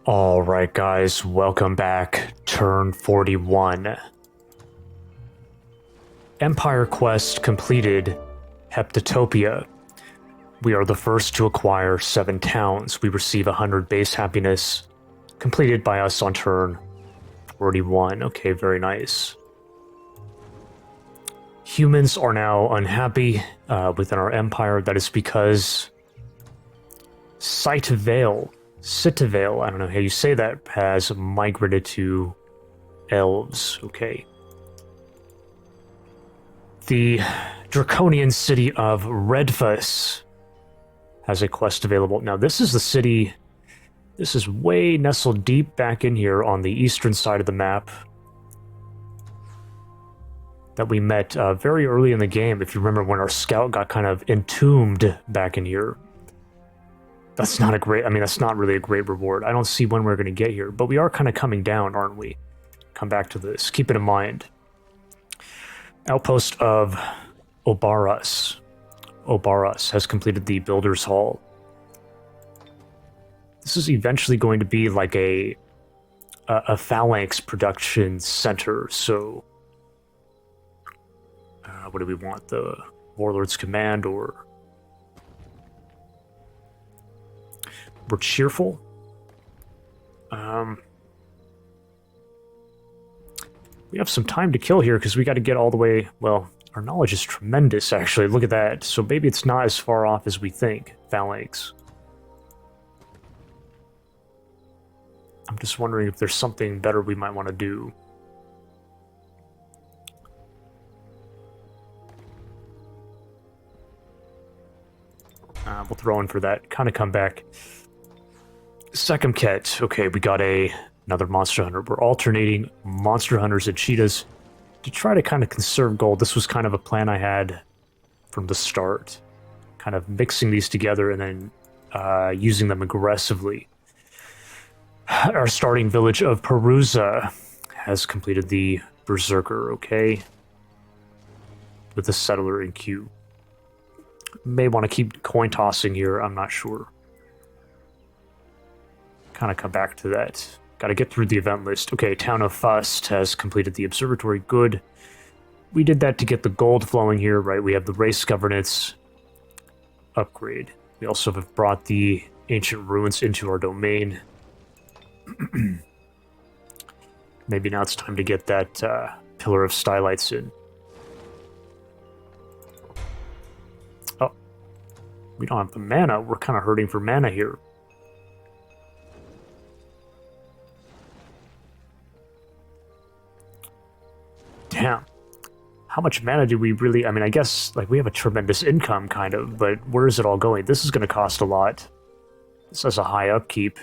Alright guys, welcome back. Turn 41. Empire Quest completed. Heptatopia. We are the first to acquire 7 towns. We receive 100 base happiness. Completed by us on turn 41. Okay, very nice. Humans are now unhappy within our empire. That is because Citavale, I don't know how you say that, has migrated to elves. Okay. The draconian city of Redfus has a quest available. Now, this is the city. This is way nestled deep back in here on the eastern side of the map that we met very early in the game. If you remember when our scout got kind of entombed back in here. That's not a great, that's not really a great reward. I don't see when we're going to get here, but we are kind of coming down, aren't we? Come back to this. Keep it in mind. Outpost of Obaras. Obaras has completed the Builder's Hall. This is eventually going to be like a phalanx production center, so what do we want? The Warlord's Command, or we're cheerful. We have some time to kill here because we got to get all the way. Well, our knowledge is tremendous, actually. Look at that. So maybe it's not as far off as we think. Phalanx. I'm just wondering if there's something better we might want to do. We'll throw in for that. Kind of come back. Sekemket. Okay, we got another monster hunter. We're alternating monster hunters and cheetahs to try to kind of conserve gold. This was kind of a plan I had from the start. Kind of mixing these together and then using them aggressively. Our starting village of Perusa has completed the Berserker, okay? With a settler in queue. May want to keep coin tossing here, I'm not sure. Kind of come back to that. Got to get through the event list. Okay, Town of Fust has completed the observatory. Good. We did that to get the gold flowing here, right? We have the race governance upgrade. We also have brought the ancient ruins into our domain. Maybe now it's time to get that Pillar of Stylights in. Oh. We don't have the mana. We're kind of hurting for mana here. Damn. How much mana do we really... I guess, like, we have a tremendous income, kind of, but where is it all going? This is going to cost a lot. This has a high upkeep.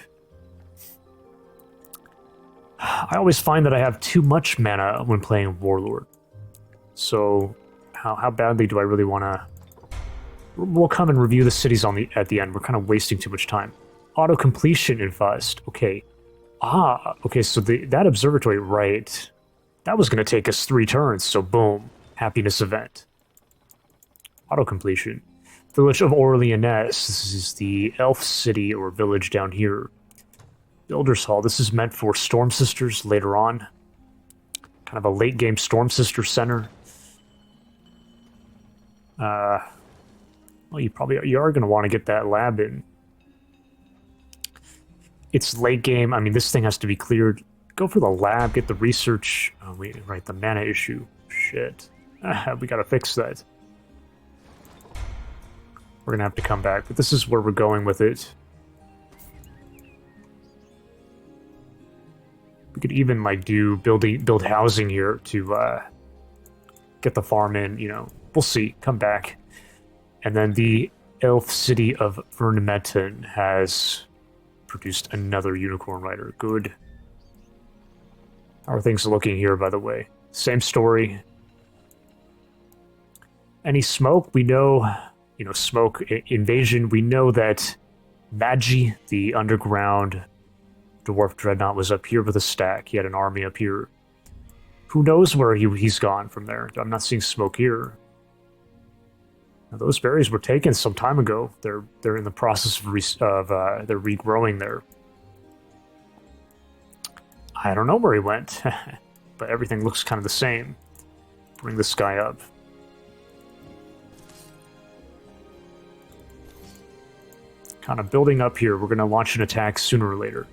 I always find that I have too much mana when playing Warlord. So, how badly do I really want to... We'll come and review the cities at the end. We're kind of wasting too much time. Auto-completion in Fust. Okay. Okay, so that observatory, right... That was going to take us 3 turns, so boom. Happiness event. Auto-completion. Village of Orleanness. This is the elf city or village down here. Builder's Hall. This is meant for Storm Sisters later on. Kind of a late-game Storm Sister center. Well, you are going to want to get that lab in. It's late game. This thing has to be cleared. Go for the lab, get the research. Oh, wait, right, the mana issue. Shit. We gotta fix that. We're gonna have to come back, but this is where we're going with it. We could even, like, build housing here to get the farm in, We'll see. Come back. And then the elf city of Vernemetten has produced another unicorn rider. Good. How are things looking here, by the way? Same story. Any smoke? We know, smoke invasion. We know that Madgi, the underground dwarf dreadnought, was up here with a stack. He had an army up here. Who knows where he's gone from there? I'm not seeing smoke here. Now, those berries were taken some time ago. They're in the process of they're regrowing there. I don't know where he went, but everything looks kind of the same. Bring this guy up. Kind of building up here. We're going to launch an attack sooner or later.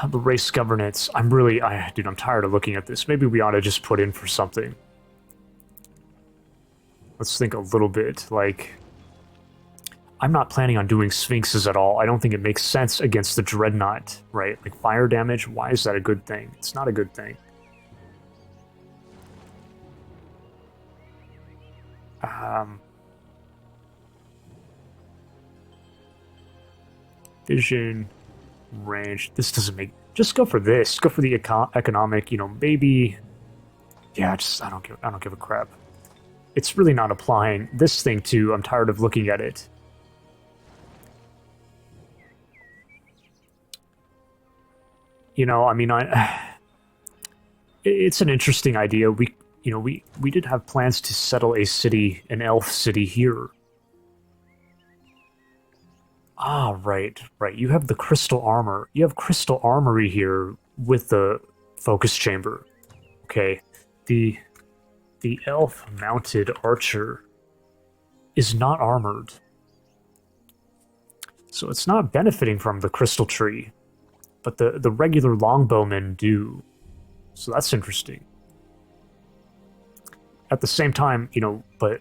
The race governance. Dude, I'm tired of looking at this. Maybe we ought to just put in for something. Let's think a little bit. Like, I'm not planning on doing Sphinxes at all. I don't think it makes sense against the Dreadnought, right? Like, fire damage, why is that a good thing? It's not a good thing. Vision, range. This doesn't make... Just go for this. Go for the economic, you know, maybe... Yeah, I don't give a crap. It's really not applying. This thing, too, I'm tired of looking at it. You know, I mean, it's an interesting idea. We did have plans to settle a city, an elf city here. Ah, right. You have the crystal armor. You have crystal armory here with the focus chamber. Okay. The elf mounted archer is not armored. So it's not benefiting from the crystal tree. But the regular longbowmen do. So that's interesting. At the same time, you know, but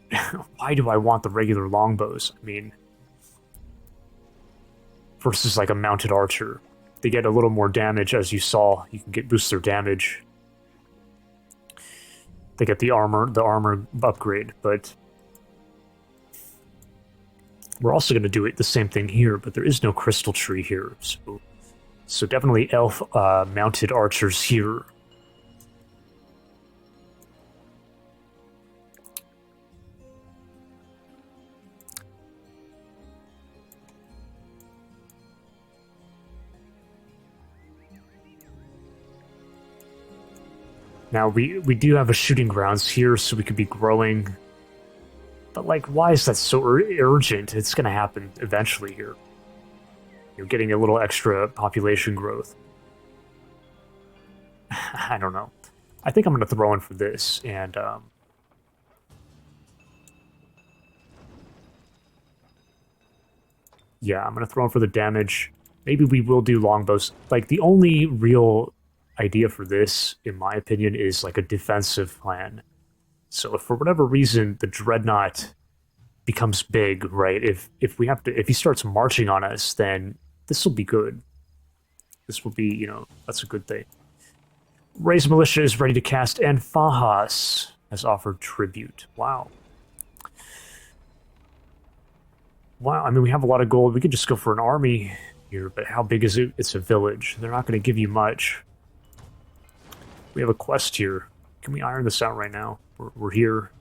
why do I want the regular longbows? I mean, versus like a mounted archer. They get a little more damage, as you saw. You can boost their damage. They get the armor upgrade, but we're also going to do the same thing here, but there is no crystal tree here, so definitely elf mounted archers here. Now, we do have a shooting grounds here, so we could be growing. But, like, why is that so urgent? It's going to happen eventually here. You're getting a little extra population growth. I don't know. I think I'm going to throw in for this, and... yeah, I'm going to throw in for the damage. Maybe we will do longbows. Like, the only real idea for this, in my opinion, is like a defensive plan. So if for whatever reason the Dreadnought becomes big, right? If he starts marching on us, then this will be good. This will be, you know, that's a good thing. Raise Militia is ready to cast, and Fahas has offered tribute. Wow. Wow, I mean, we have a lot of gold. We could just go for an army here, but how big is it? It's a village. They're not going to give you much. We have a quest here. Can we iron this out right now? We're here.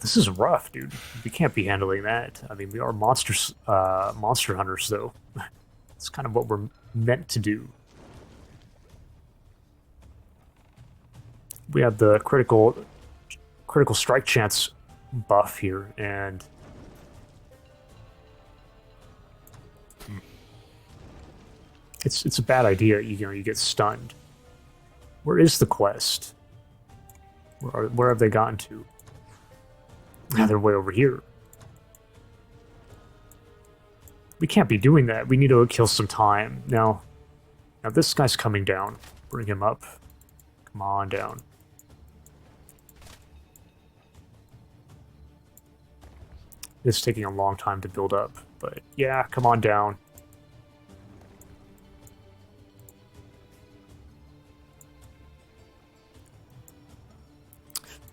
This is rough, dude. We can't be handling that. I mean, we are monster hunters, though. It's kind of what we're meant to do. We have the critical strike chance buff here, and it's a bad idea. You know, you get stunned. Where is the quest? Where have they gotten to? Ah, they're way over here. We can't be doing that. We need to kill some time. Now this guy's coming down. Bring him up. Come on down. It's taking a long time to build up, but yeah, come on down.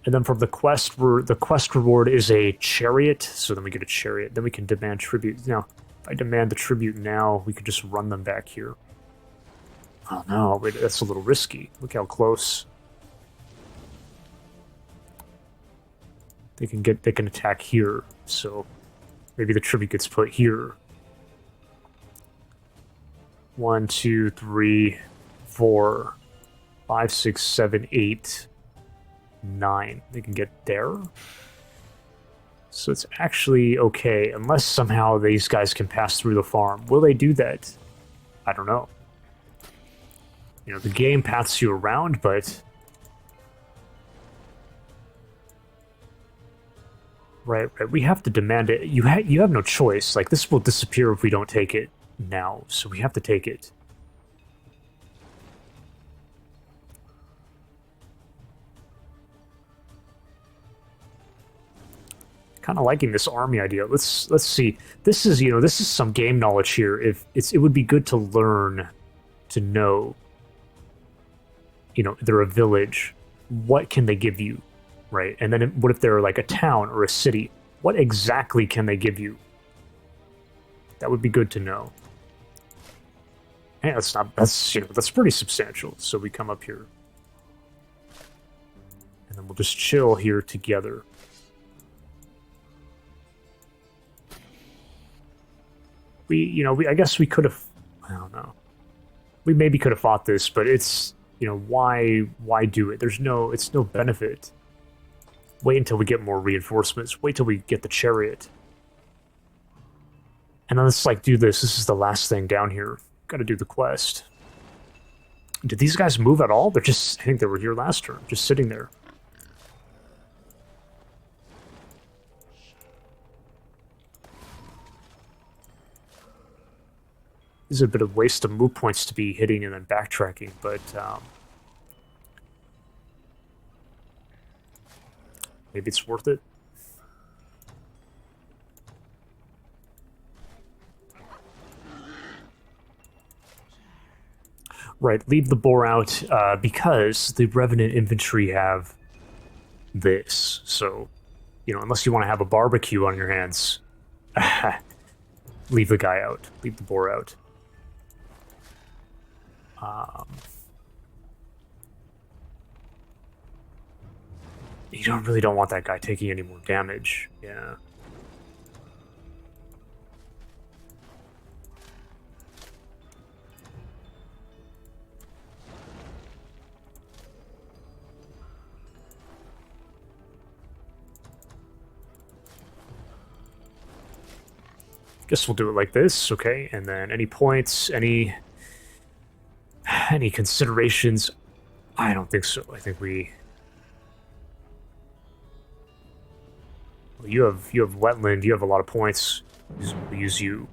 And then from the quest reward is a chariot, so then we get a chariot. Then we can demand tribute. Now, if I demand the tribute now, we could just run them back here. Oh no, wait, that's a little risky. Look how close. They can attack here, so maybe the tribute gets put here. 1, 2, 3, 4, 5, 6, 7, 8, 9. They can get there. So it's actually okay, unless somehow these guys can pass through the farm. Will they do that? I don't know. You know, the game paths you around, but... Right, we have to demand it. You have no choice. Like, this will disappear if we don't take it now, so we have to take it. Kind of liking this army idea. Let's see. This is, you know, this is some game knowledge here. If it would be good to learn, to know. You know, they're a village. What can they give you, right? And then what if they're like a town or a city? What exactly can they give you? That would be good to know. Yeah, that's you know, that's pretty substantial. So we come up here, and then we'll just chill here together. I guess we could have, I don't know. We maybe could have fought this, but it's, you know, why do it? It's no benefit. Wait until we get more reinforcements. Wait till we get the chariot. And then let's, like, do this. This is the last thing down here. Gotta do the quest. Did these guys move at all? They're just, I think they were here last turn, just sitting there. This is a bit of waste of move points to be hitting and then backtracking, but maybe it's worth it. Right, leave the boar out because the Revenant infantry have this. So, you know, unless you want to have a barbecue on your hands, leave the guy out. Leave the boar out. You really don't want that guy taking any more damage. Yeah. Guess we'll do it like this, okay? And then any points, any considerations? I don't think so. I think we... Well, you have wetland, you have a lot of points. We'll use you.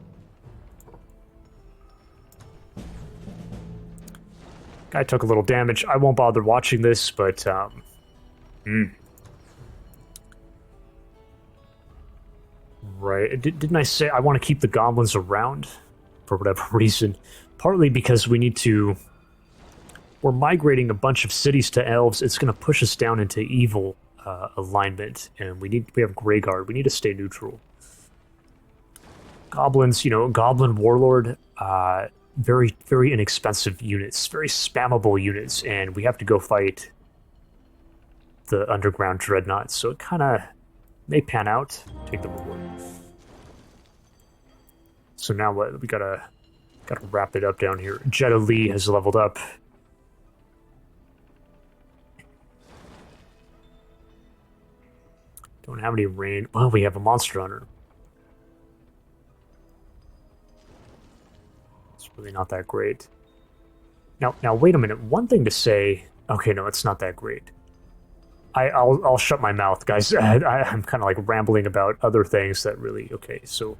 Guy took a little damage. I won't bother watching this, but Right. Didn't I say I want to keep the goblins around for whatever reason? Partly because we need to... We're migrating a bunch of cities to elves. It's going to push us down into evil alignment, and we have Greyguard. We need to stay neutral. Goblins, you know, Goblin Warlord, very, very inexpensive units, very spammable units, and we have to go fight the Underground Dreadnoughts, so it kind of may pan out. Take the reward. So now what? We gotta wrap it up down here. Jetta Lee has leveled up. Don't have any rain. Well, we have a Monster Hunter. It's really not that great. Now wait a minute. One thing to say. Okay, no, it's not that great. I'll shut my mouth, guys. I'm kind of like rambling about other things that really... Okay, so...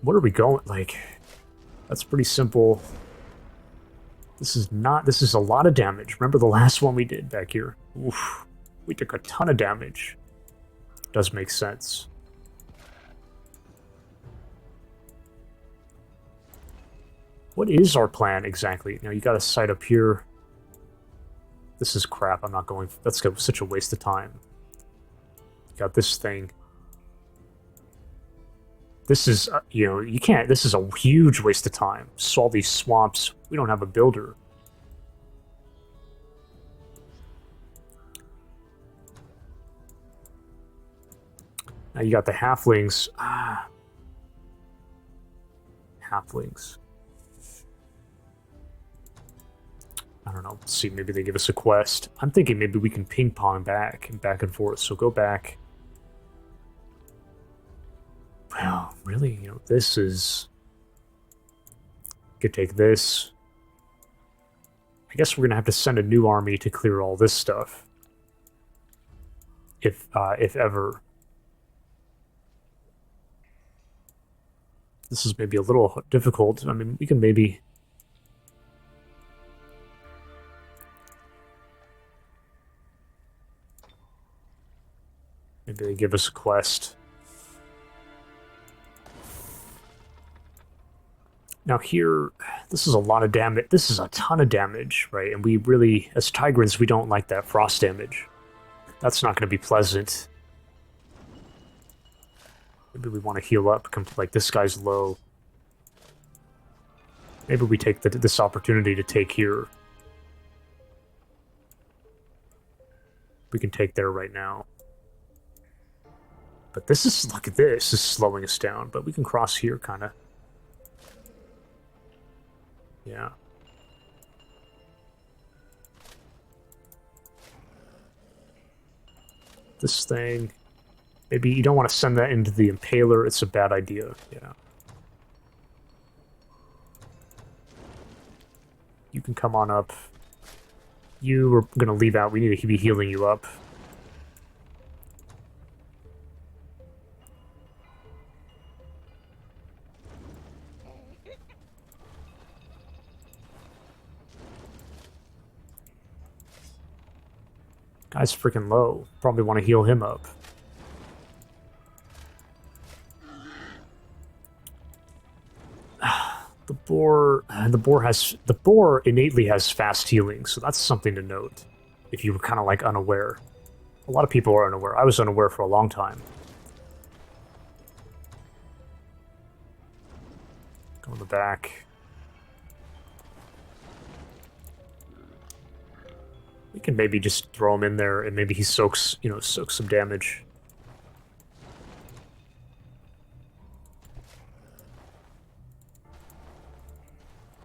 What are we going... Like, that's pretty simple. This is a lot of damage. Remember the last one we did back here? Oof. We took a ton of damage. Does make sense. What is our plan exactly? Now, you got a site up here. This is crap. I'm not going... That's such a waste of time. Got this thing. This is, you know, you can't... This is a huge waste of time. So all these swamps. We don't have a builder. Now you got the halflings. Halflings. I don't know. Let's see, maybe they give us a quest. I'm thinking maybe we can ping pong back and forth. So go back. Well, really, you know, this is... Could take this. I guess we're gonna have to send a new army to clear all this stuff. If ever. This is maybe a little difficult. I mean, we can maybe... Maybe they give us a quest. Now here, this is a lot of damage. This is a ton of damage, right? And we really, as Tigrans, we don't like that frost damage. That's not going to be pleasant. Maybe we want to heal up. Like, this guy's low. Maybe we take this opportunity to take here. We can take there right now. But this is, look at this, is slowing us down. But we can cross here, kind of. Yeah. This thing... Maybe you don't want to send that into the Impaler, it's a bad idea, yeah. You can come on up. You are going to leave out, we need to be healing you up. Guy's freaking low. Probably want to heal him up. The boar innately has fast healing, so that's something to note. If you were kind of like unaware. A lot of people are unaware. I was unaware for a long time. Go in the back. We can maybe just throw him in there and maybe he soaks, you know, soaks some damage.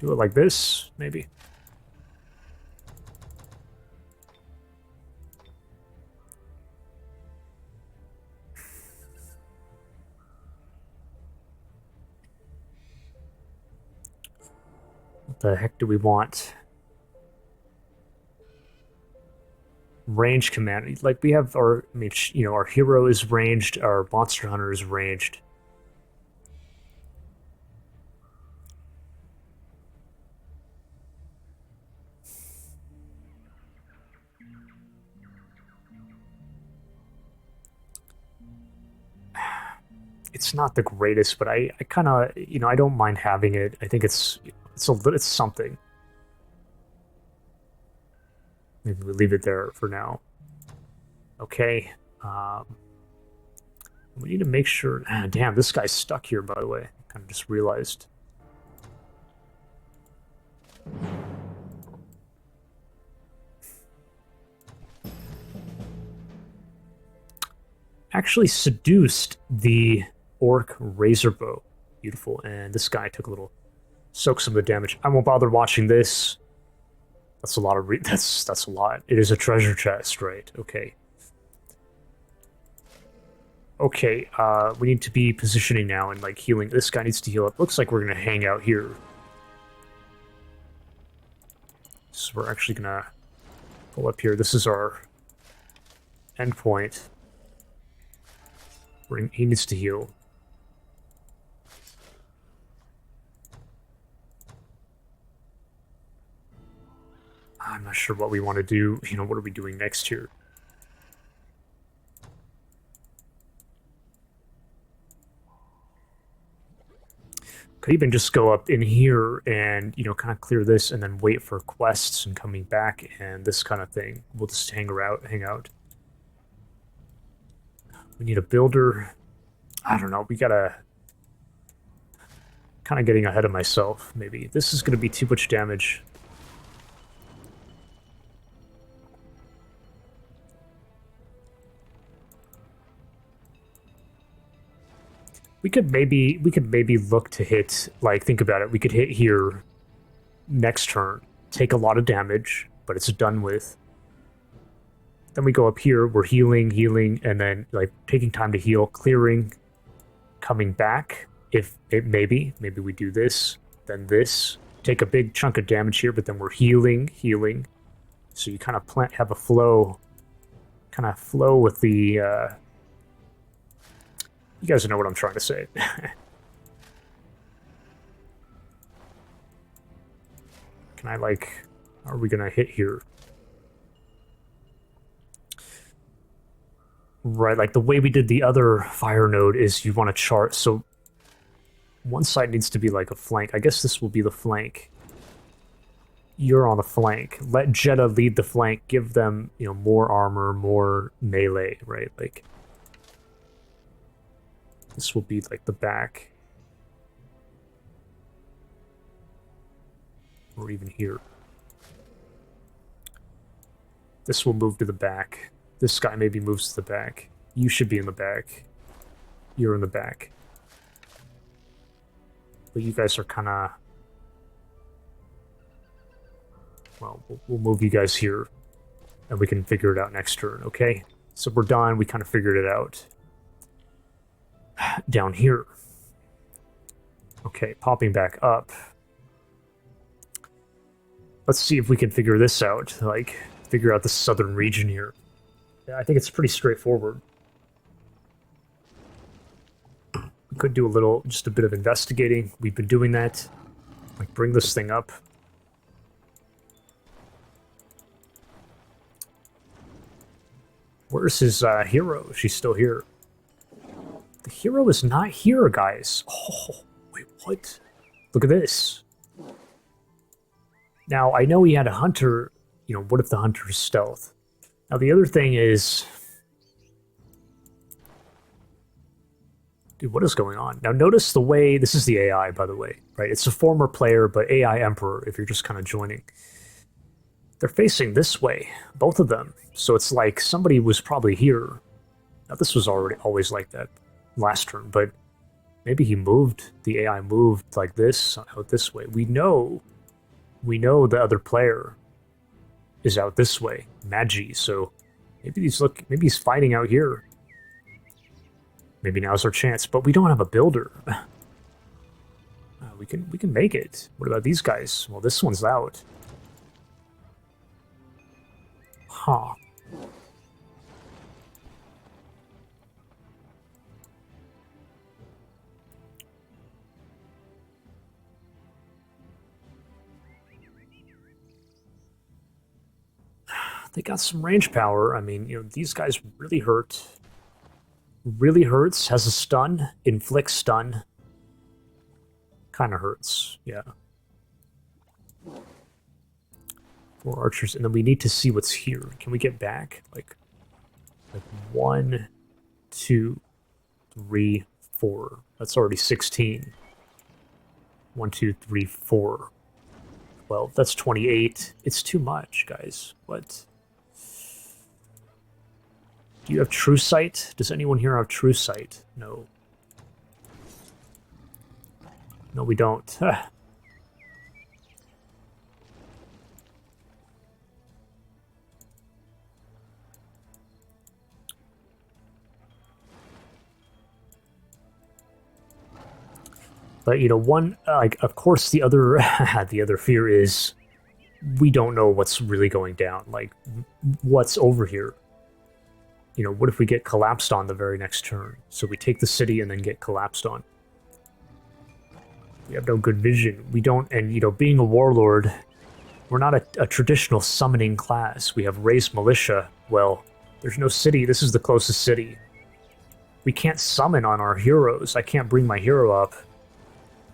Do it like this, maybe. What the heck do we want? Range command. Like, we have our, I mean, you know, our hero is ranged, our monster hunter is ranged. It's not the greatest, but I kind of, you know, I don't mind having it. I think it's something. Maybe we leave it there for now. Okay. We need to make sure... damn, this guy's stuck here, by the way. I kind of just realized. Actually seduced the orc razorbow. Beautiful. And this guy took a little... Soaked some of the damage. I won't bother watching this. That's a lot of that's a lot. It is a treasure chest, right? Okay. Okay, we need to be positioning now and, like, healing. This guy needs to heal up. Looks like we're gonna hang out here. So we're actually gonna pull up here. This is our endpoint. He needs to heal. I'm not sure what we want to do. You know, what are we doing next here? Could even just go up in here and, you know, kind of clear this and then wait for quests and coming back and this kind of thing. We'll just hang out. We need a builder. I don't know. We gotta... Kind of getting ahead of myself, maybe. This is going to be too much damage. We could maybe look to hit, like, think about it. We could hit here next turn, take a lot of damage, but it's done with. Then we go up here, we're healing, and then, like, taking time to heal, clearing, coming back, if it, maybe we do this, then this, take a big chunk of damage here, but then we're healing. So you kind of have a flow, with the. You guys know what I'm trying to say. Can I like? Are we gonna hit here? Right, like the way we did the other fire node is you want to chart. So one side needs to be like a flank. I guess this will be the flank. You're on the flank. Let Jeddah lead the flank. Give them, more armor, more melee, right? Like this will be like the back, or even here. This will move to the back. This guy maybe moves to the back. You should be in the back. You're in the back. But you guys are kind of... Well, we'll move you guys here, and we can figure it out next turn, okay? So we're done. We kind of figured it out. Down here. Okay, popping back up. Let's see if we can figure this out. Like, figure out the southern region here. Yeah, I think it's pretty straightforward. We could do just a bit of investigating. We've been doing that. Like, bring this thing up. Where's his hero? She's still here. The hero is not here, guys. Oh, wait, what? Look at this. Now, I know he had a hunter. What if the hunter is stealth? Now, the other thing is... Dude, what is going on? Now, notice the way... This is the AI, by the way, right? It's a former player, but AI Emperor, if you're just kind of joining. They're facing this way, both of them. So it's like somebody was probably here. Now, this was always like that last turn, but maybe he moved. The AI moved like this, out this way. We know the other player is out this way, Madgi. So maybe he's fighting out here. Maybe now's our chance, but we don't have a builder. We can make it. What about these guys? Well, this one's out. Huh. They got some range power. I mean, these guys really hurt. Really hurts. Has a stun. Inflicts stun. Kind of hurts. Yeah. 4 archers. And then we need to see what's here. Can we get back? Like 1, 2, 3, 4. That's already 16. 1, 2, 3, 4. 12. That's 28. It's too much, guys. What? Do you have True Sight? Does anyone here have True Sight? No. No, we don't. But, of course the other, the other fear is we don't know what's really going down. Like, what's over here? What if we get collapsed on the very next turn? So we take the city and then get collapsed on. We have no good vision. We don't, and, being a warlord, we're not a traditional summoning class. We have raised militia. Well, there's no city. This is the closest city. We can't summon on our heroes. I can't bring my hero up.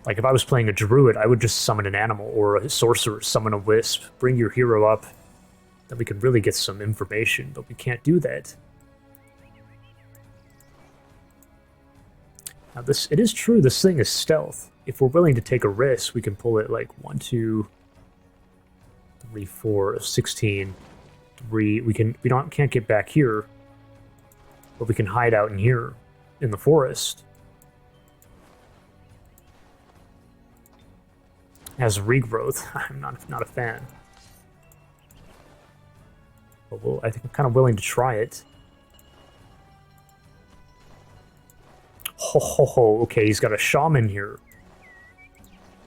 Like, if I was playing a druid, I would just summon an animal, or a sorcerer, summon a wisp, bring your hero up. Then we could really get some information, but we can't do that. Now, it is true, this thing is stealth. If we're willing to take a risk, we can pull it like 1, 2, 3, 4, 16, 3. Can't get back here, but we can hide out in here, in the forest. As regrowth, I'm not a fan. But I think I'm kind of willing to try it. Ho ho ho, okay, he's got a shaman here.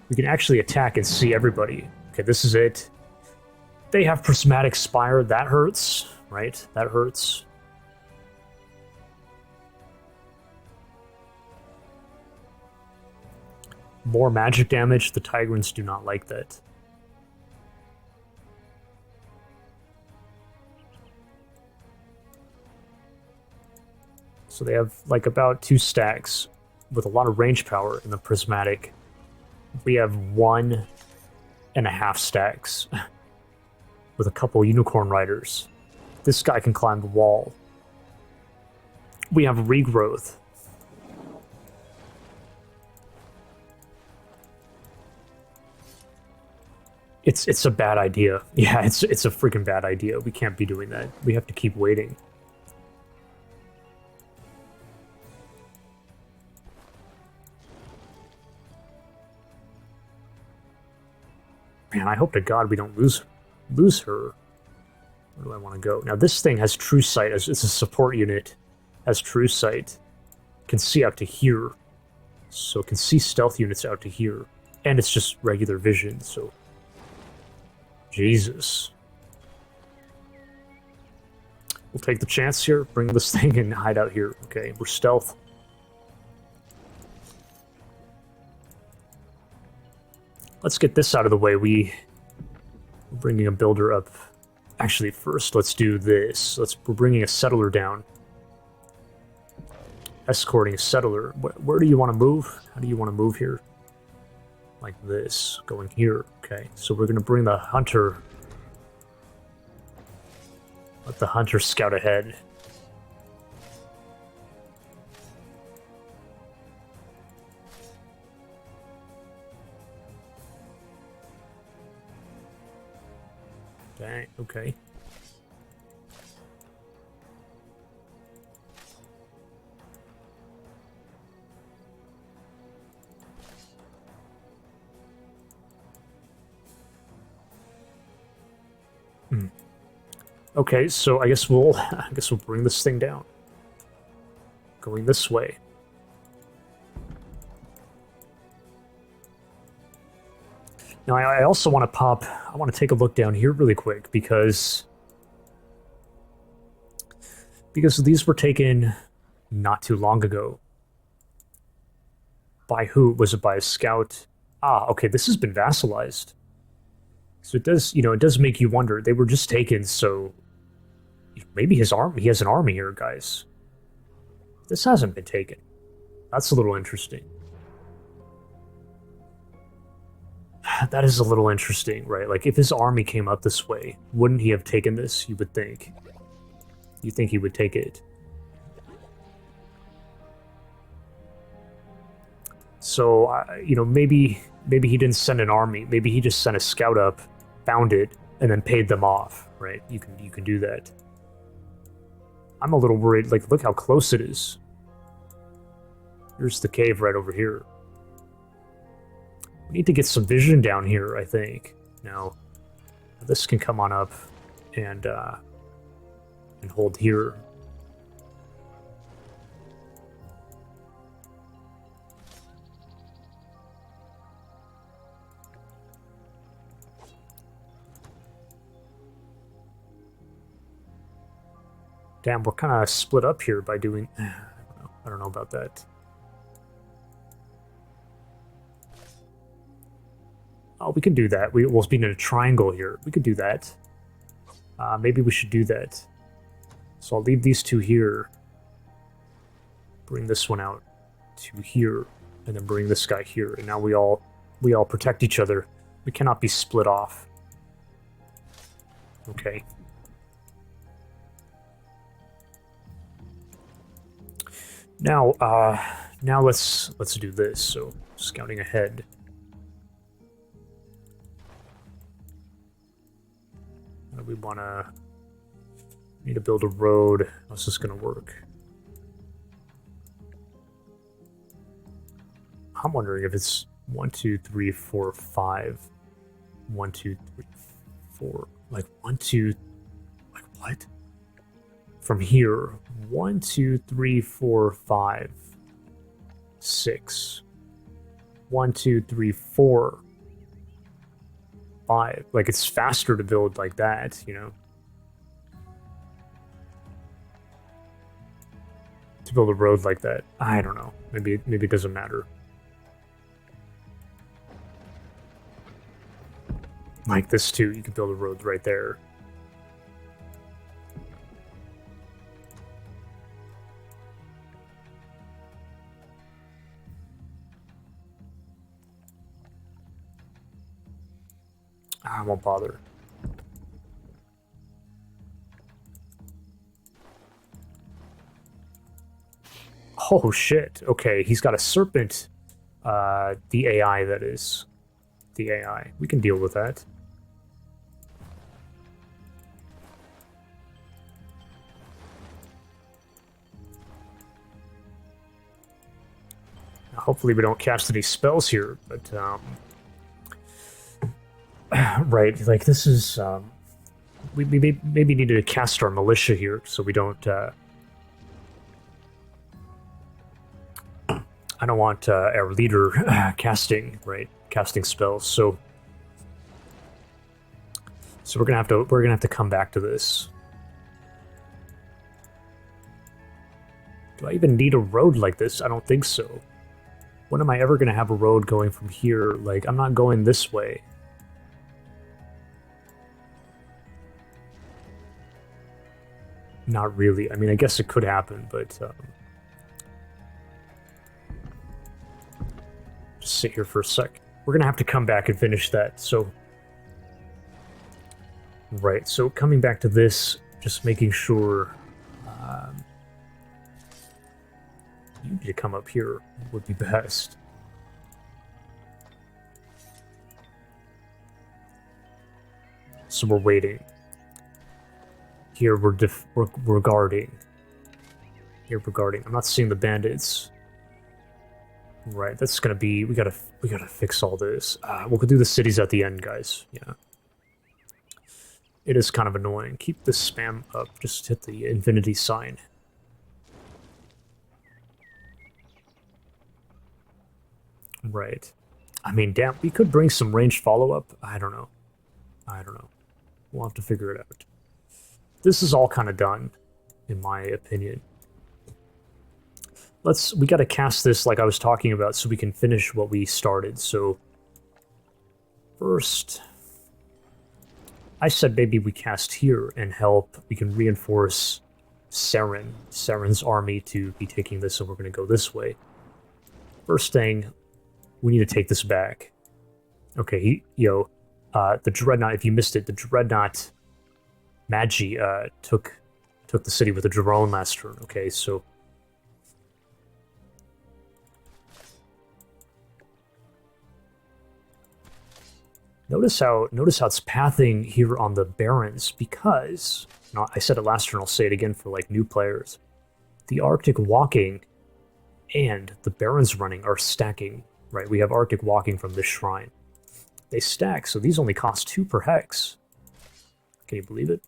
We can actually attack and see everybody. Okay, this is it. They have Prismatic Spire, that hurts, right? That hurts. More magic damage, the Tigrans do not like that. So they have like about 2 stacks with a lot of range power in the Prismatic. We have 1.5 stacks with a couple Unicorn Riders. This guy can climb the wall. We have Regrowth. It's a bad idea. Yeah, it's a freaking bad idea. We can't be doing that. We have to keep waiting. Man, I hope to God we don't lose her. Where do I want to go? Now this thing has True Sight. It's a support unit. Has True Sight. Can see out to here. So it can see stealth units out to here. And it's just regular vision, so... Jesus. We'll take the chance here. Bring this thing and hide out here. Okay, we're stealth. Let's get this out of the way. We're bringing a builder up. Actually, first, let's do this. We're bringing a settler down. Escorting a settler. Where do you want to move? How do you want to move here? Like this. Going here. Okay, so we're going to bring the hunter. Let the hunter scout ahead. Dang, okay. Okay, so I guess we'll bring this thing down. Going this way. Now I also want to take a look down here really quick because these were taken not too long ago. By who? Was it by a scout? Ah, okay, this has been vassalized. So it does make you wonder. They were just taken, so maybe he has an army here, guys. This hasn't been taken. That's a little interesting. That is a little interesting, right? Like, if his army came up this way, wouldn't he have taken this, you would think? You think he would take it? So, maybe he didn't send an army. Maybe he just sent a scout up, found it, and then paid them off, right? You can do that. I'm a little worried. Like, look how close it is. Here's the cave right over here. We need to get some vision down here, I think. Now, this can come on up and hold here. Damn, we're kind of split up here by doing... I don't know about that. Oh, we can do that. We'll be in a triangle here. We could do that. Maybe we should do that. So I'll leave these two here. Bring this one out to here. And then bring this guy here. And now we all protect each other. We cannot be split off. Okay. Now let's do this. So, scouting ahead. We need to build a road. How's this gonna work? I'm wondering if it's 1, 2, 3, 4, 5. 1, 2, 3, 4. Like 1, 2. Like what? From here, 1, 2, 3, 4, 5. 6. 1, 2, 3, 4, 5. Like, it's faster to build like that, you know? To build a road like that. I don't know. Maybe it doesn't matter. Like this too, you could build a road right there. I won't bother. Oh shit, okay, he's got a Serpent, the AI that is. The AI. We can deal with that. Hopefully we don't cast any spells here, but, right, like, this is, we maybe need to cast our militia here, so we don't, I don't want, our leader casting spells, so we're gonna have to come back to this. Do I even need a road like this? I don't think so. When am I ever gonna have a road going from here? Like, I'm not going this way. Not really. I mean, I guess it could happen, but just sit here for a sec. We're gonna have to come back and finish that, so... Right, so coming back to this, just making sure... you need to come up here would be best. So we're waiting. Here we're guarding. Here we're guarding. I'm not seeing the bandits. Right, that's gonna be... We gotta fix all this. We'll do the cities at the end, guys. Yeah. It is kind of annoying. Keep the spam up. Just hit the infinity sign. Right. I mean, damn, we could bring some ranged follow-up. I don't know. We'll have to figure it out. This is all kind of done, in my opinion. We gotta cast this like I was talking about so we can finish what we started. So, first, I said maybe we cast here and help. We can reinforce Saren's army to be taking this, so we're gonna go this way. First thing, we need to take this back. Okay, the Dreadnought, if you missed it, the Dreadnought Madgi took the city with a drone last turn, okay, so... Notice how it's pathing here on the Barrens, because... I said it last turn, I'll say it again for, like, new players. The Arctic Walking and the Barrens running are stacking, right? We have Arctic Walking from this shrine. They stack, so these only cost 2 per hex. Can you believe it?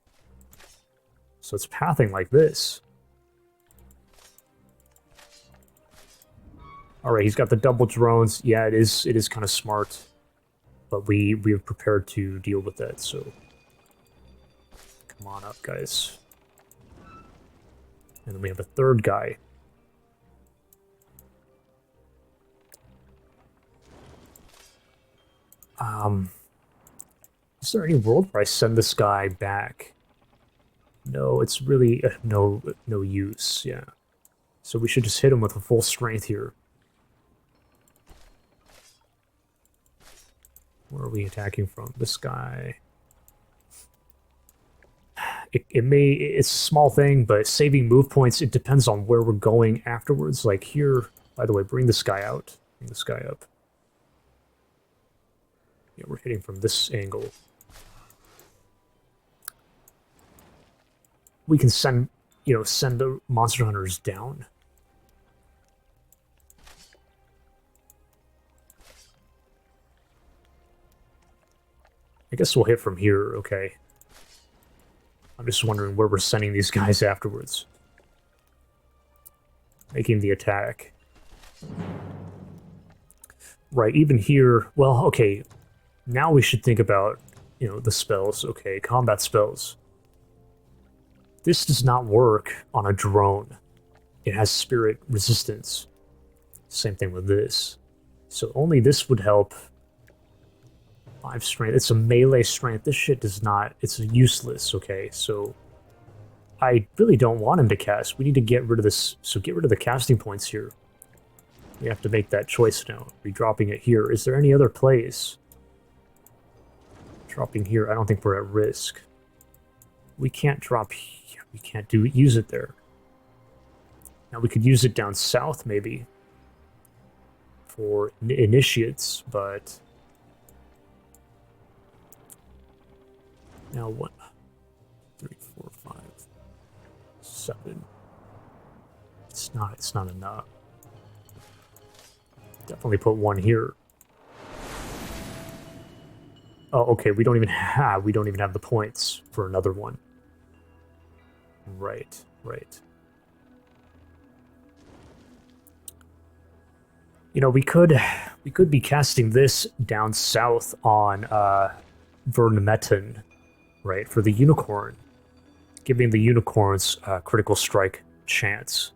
So it's pathing like this. Alright, he's got the double drones. Yeah, it is kind of smart. But we have prepared to deal with that, so... Come on up, guys. And then we have a third guy. Is there any world where I send this guy back? No, it's really no use, yeah. So we should just hit him with a full strength here. Where are we attacking from? This guy. It's a small thing, but saving move points, it depends on where we're going afterwards. Like here, by the way, bring this guy out. Bring this guy up. Yeah, we're hitting from this angle. We can send the monster hunters down. I guess we'll hit from here, okay. I'm just wondering where we're sending these guys afterwards. Making the attack. Right, even here, well, okay, now we should think about, you know, the spells. Okay, combat spells. This does not work on a drone. It has spirit resistance. Same thing with this. So only this would help. 5 strength. It's a melee strength. This shit does not... It's useless, okay? So I really don't want him to cast. We need to get rid of this. So get rid of the casting points here. We have to make that choice now. Redropping it here. Is there any other place? Dropping here. I don't think we're at risk. We can't drop here. We can't use it there. Now we could use it down south, maybe. For initiates, but... Now 1, 3, 4, 5, 7. It's not enough. Definitely put 1 here. Oh, okay, we don't even have the points for another one. Right. You know, we could be casting this down south on Vernemeton, right, for the unicorn, giving the unicorns critical strike chance.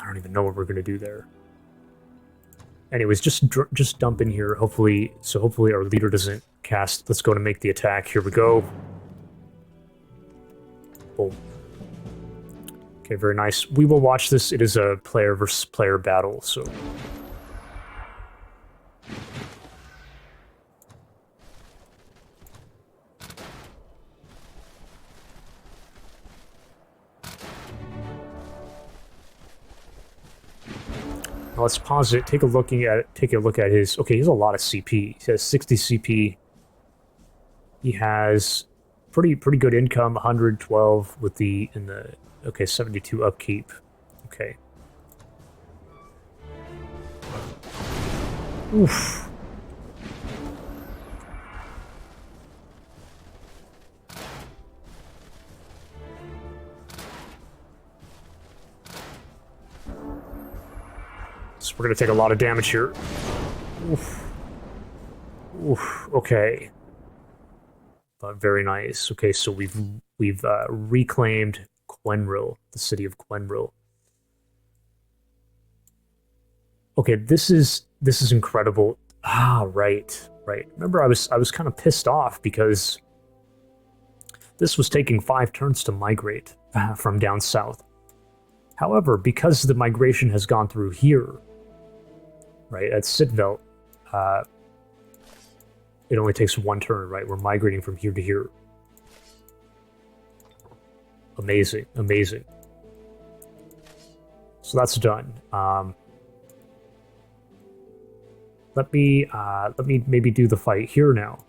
I don't even know what we're gonna do there. Anyways, just dump in here. Hopefully our leader doesn't cast. Let's go to make the attack. Here we go. Boom. Okay, very nice. We will watch this. It is a player versus player battle, so. Let's pause it. Take a look at his. Okay, he has a lot of CP. He has 60 CP. He has pretty good income. 112 with the 72 upkeep. Okay. Oof. So we're gonna take a lot of damage here. Oof. Oof. Okay. But very nice. Okay, so we've reclaimed Quenril, the city of Quenril. Okay, this is incredible. Ah, right. Remember, I was kind of pissed off because this was taking 5 turns to migrate from down south. However, because the migration has gone through here, right, at Sitvelt, it only takes 1 turn, right? We're migrating from here to here. Amazing. So that's done. Let me maybe do the fight here now.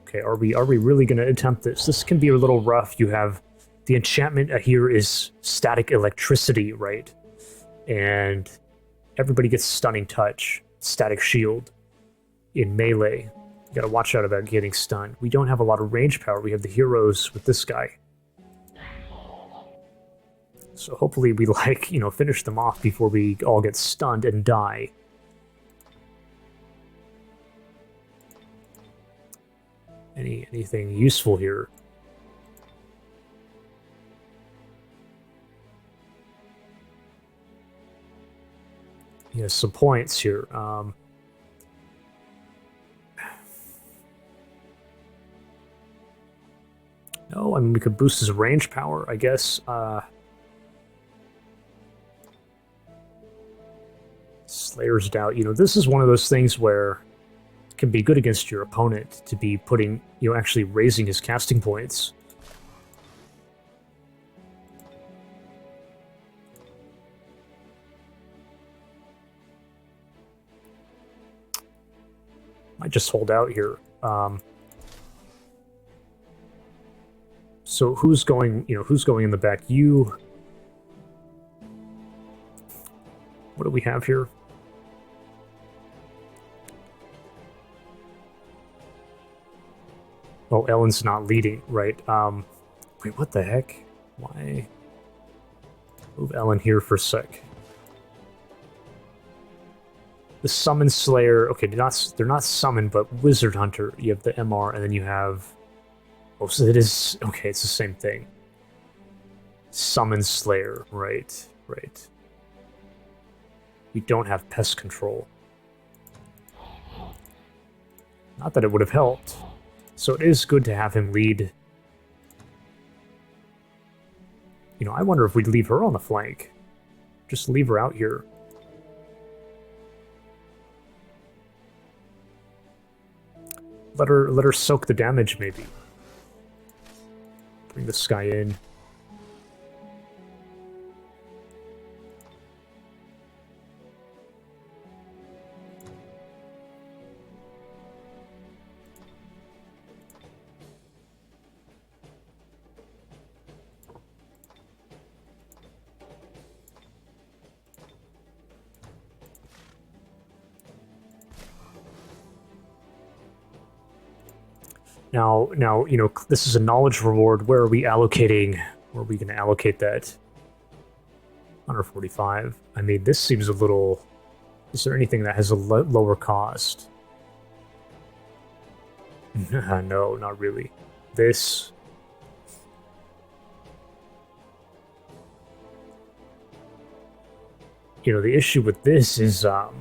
Okay, are we really gonna attempt this? This can be a little rough. You have the enchantment here is static electricity, right? And everybody gets stunning touch, static shield in melee. You gotta watch out about getting stunned. We don't have a lot of range power. We have the heroes with this guy. So hopefully we finish them off before we all get stunned and die. Anything useful here? He has some points here. No, I mean, we could boost his range power, I guess. Slayer's Doubt. This is one of those things where it can be good against your opponent to be putting, actually raising his casting points. Might just hold out here. So who's going in the back? You. What do we have here? Oh, Ellen's not leading, right? Wait, what the heck? Why? Move Ellen here for a sec. The Summon Slayer, okay, they're not Summon, but Wizard Hunter. You have the MR, and then you have... Oh, so it is... Okay, it's the same thing. Summon Slayer, right, right. We don't have Pest Control. Not that it would have helped. So it is good to have him lead. You know, I wonder if we'd leave her on the flank. Just leave her out here. Let her soak the damage, maybe. Bring this guy in. Now, you know, this is a knowledge reward. Where are we allocating? Where are we going to allocate that? 145. I mean, this seems a little... Is there anything that has a lower cost? No, not really. This... You know, the issue with this is, how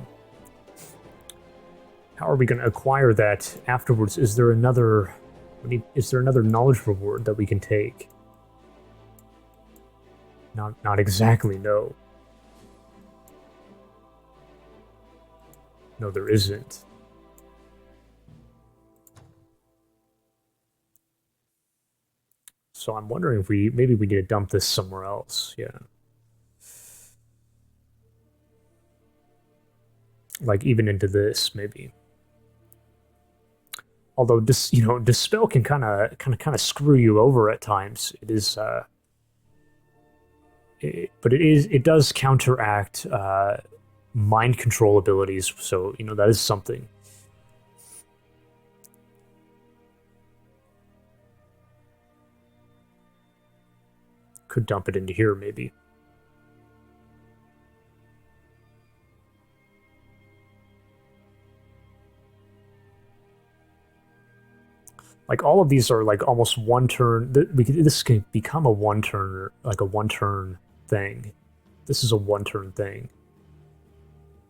are we going to acquire that afterwards? Is there another knowledge reward that we can take? Not exactly, no. No, there isn't. So I'm wondering if maybe we need to dump this somewhere else, yeah. Like even into this, maybe. Although this, you know, Dispel can kind of screw you over at times. It is, but it does counteract mind control abilities. So you know that is something. Could dump it into here, maybe. Like, all of these are, like, almost one turn. This can become a one-turn, like a one-turn thing. This is a one-turn thing.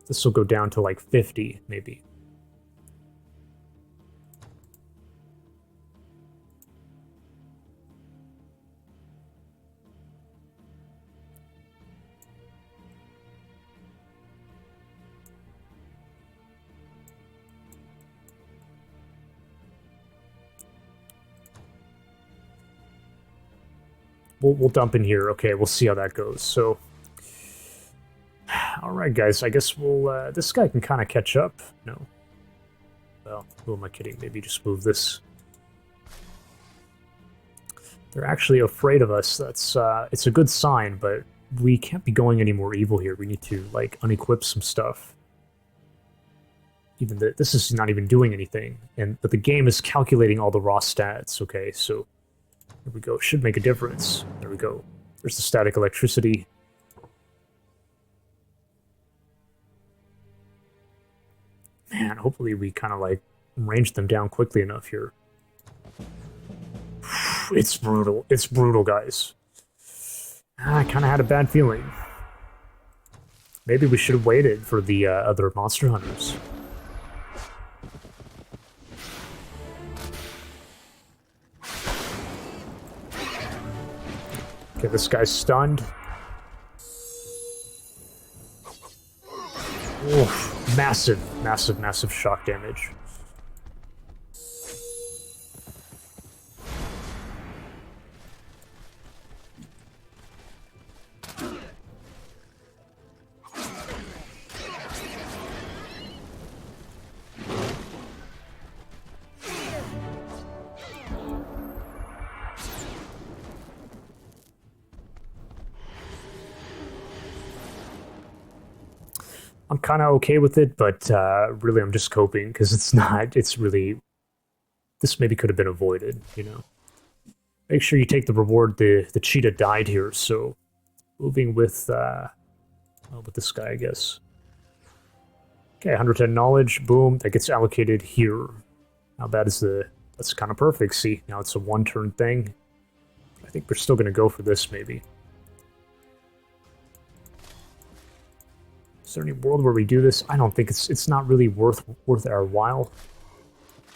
This will go down to, like, 50, maybe. We'll dump in here. Okay, we'll see how that goes. So, all right, guys. I guess we'll. This guy can kind of catch up. No. Well, who am I kidding? Maybe just move this. They're actually afraid of us. That's. It's a good sign, but we can't be going any more evil here. We need to like unequip some stuff. Even this is not even doing anything, but the game is calculating all the raw stats. Okay, so. There we go. Should make a difference. There we go. There's the static electricity. Man, hopefully we kind of like range them down quickly enough here. It's brutal. It's brutal, guys. I kind of had a bad feeling. Maybe we should have waited for the other monster hunters. Okay, this guy's stunned. Oof, massive, massive, massive shock damage. I'm kind of okay with it, but really I'm just coping because it's really, this maybe could have been avoided, you know. Make sure you take the reward. The cheetah died here, so Moving with this guy, I guess. Okay, 110 knowledge, boom, that gets allocated here. How bad is that's kind of perfect, see? Now it's a one-turn thing. I think we're still going to go for this, maybe. Is there any world where we do this? I don't think it's not really worth our while.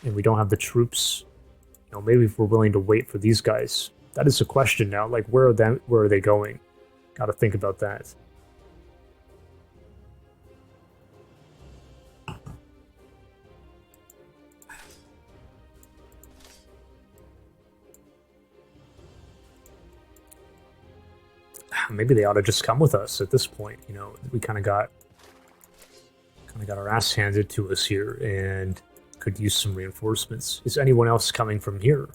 And we don't have the troops. You know, maybe if we're willing to wait for these guys. That is a question now. Like, where are they going? Gotta think about that. Maybe they ought to just come with us at this point. You know, we kind of got our ass handed to us here, and could use some reinforcements. Is anyone else coming from here?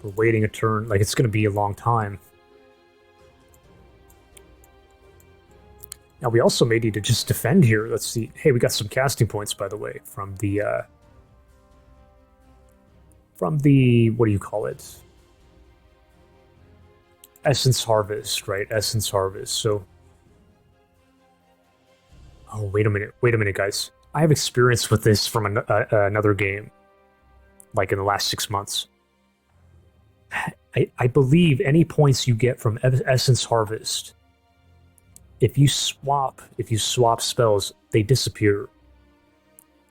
We're waiting a turn. Like, it's going to be a long time. Now, we also may need to just defend here. Let's see. Hey, we got some casting points, by the way, from the what do you call it? Essence Harvest, right? Essence Harvest. So, oh, wait a minute, guys. I have experience with this from another game, like in the last 6 months. I believe any points you get from Essence Harvest, if you swap spells, they disappear.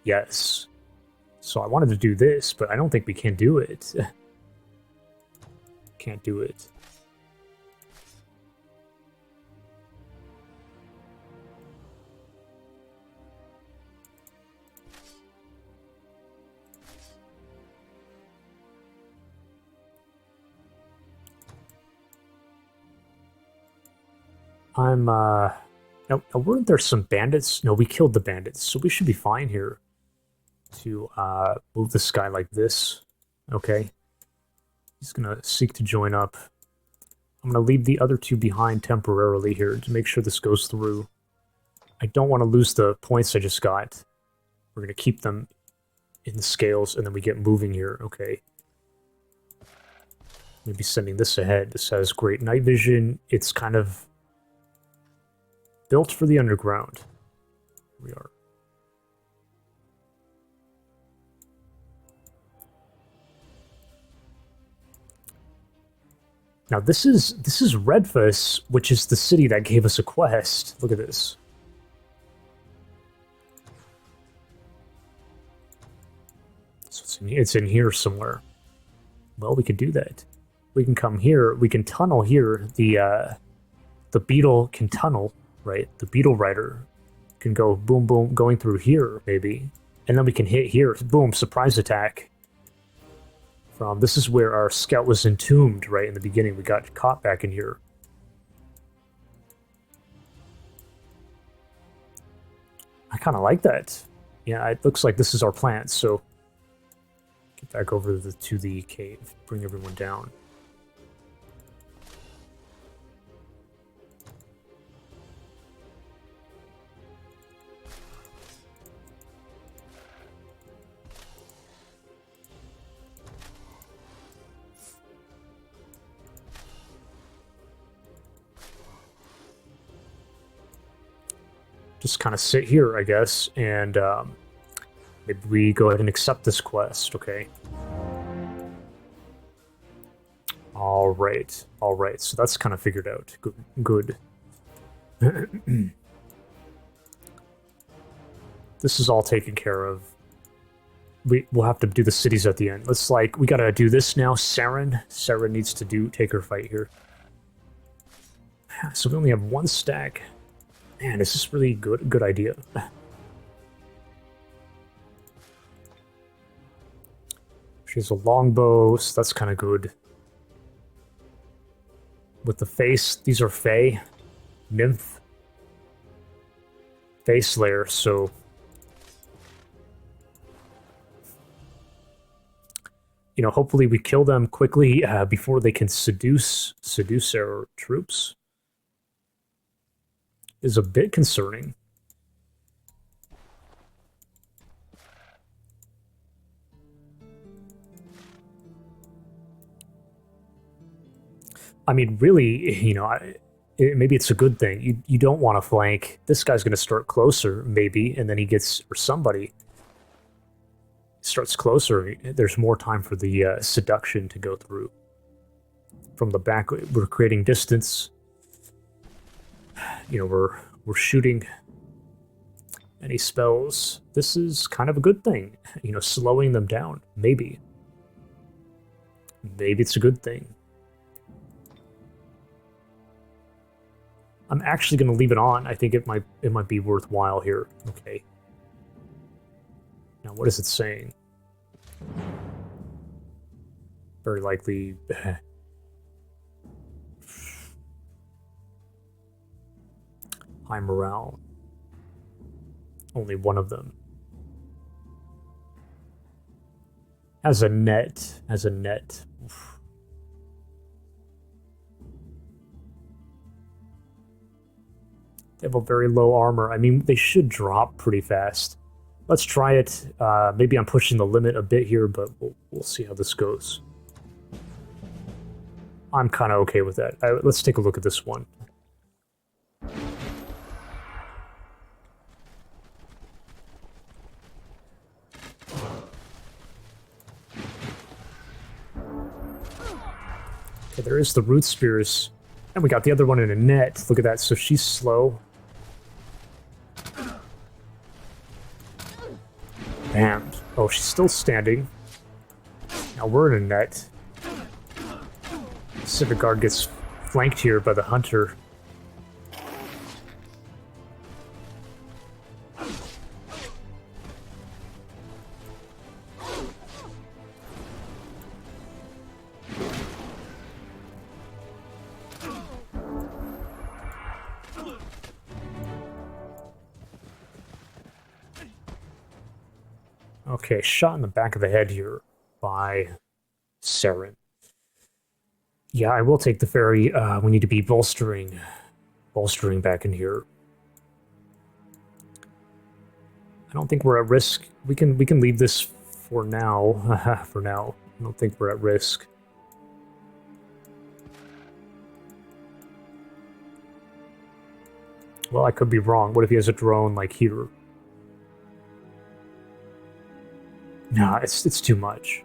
Yes. So I wanted to do this, but I don't think we can do it. Can't do it. Now, weren't there some bandits? No, we killed the bandits, so we should be fine here to move this guy like this. Okay. He's going to seek to join up. I'm going to leave the other two behind temporarily here to make sure this goes through. I don't want to lose the points I just got. We're going to keep them in the scales, and then we get moving here. Okay. Maybe sending this ahead. This has great night vision. It's kind of built for the underground. Here we are. Now this is Redfus, which is the city that gave us a quest. Look at this. So it's in here somewhere. Well, we could do that. We can come here. We can tunnel here. The beetle can tunnel. Right, the beetle rider can go boom boom going through here maybe, and then we can hit here. Boom, surprise attack. This is where our scout was entombed right in the beginning. We got caught back in here. I kind of like that. Yeah, it looks like this is our plan. So get back over to the cave. Bring everyone down. Just kind of sit here, I guess, and maybe we go ahead and accept this quest, okay? All right, so that's kind of figured out. Good. This is all taken care of. We'll have to do the cities at the end. We gotta do this now. Saren needs to take her fight here. So we only have one stack. Man, is this really good idea? She has a longbow, so that's kind of good. With the face, these are Fae, Nymph, Fae Slayer, so you know, hopefully we kill them quickly before they can seduce our troops. Is a bit concerning. I mean, really, you know, maybe it's a good thing. You don't want to flank. This guy's going to start closer, maybe, and then he gets, or somebody starts closer. There's more time for the seduction to go through. From the back, we're creating distance. You know, we're shooting any spells. This is kind of a good thing. You know, slowing them down. Maybe. Maybe it's a good thing. I'm actually going to leave it on. I think it might be worthwhile here. Okay. Now, what is it saying? Very likely. High morale. Only one of them. As a net. Oof. They have a very low armor. I mean, they should drop pretty fast. Let's try it. Maybe I'm pushing the limit a bit here, but we'll see how this goes. I'm kind of okay with that. Let's take a look at this one. Okay, there is the root spears. And we got the other one in a net. Look at that. So she's slow. Bam. Oh, she's still standing. Now we're in a net. Civic Guard gets flanked here by the hunter. Okay, shot in the back of the head here by Serpent. Yeah, I will take the ferry. We need to be bolstering back in here. I don't think we're at risk. We can leave this for now. For now, I don't think we're at risk. Well, I could be wrong. What if he has a drone like here? No, it's too much.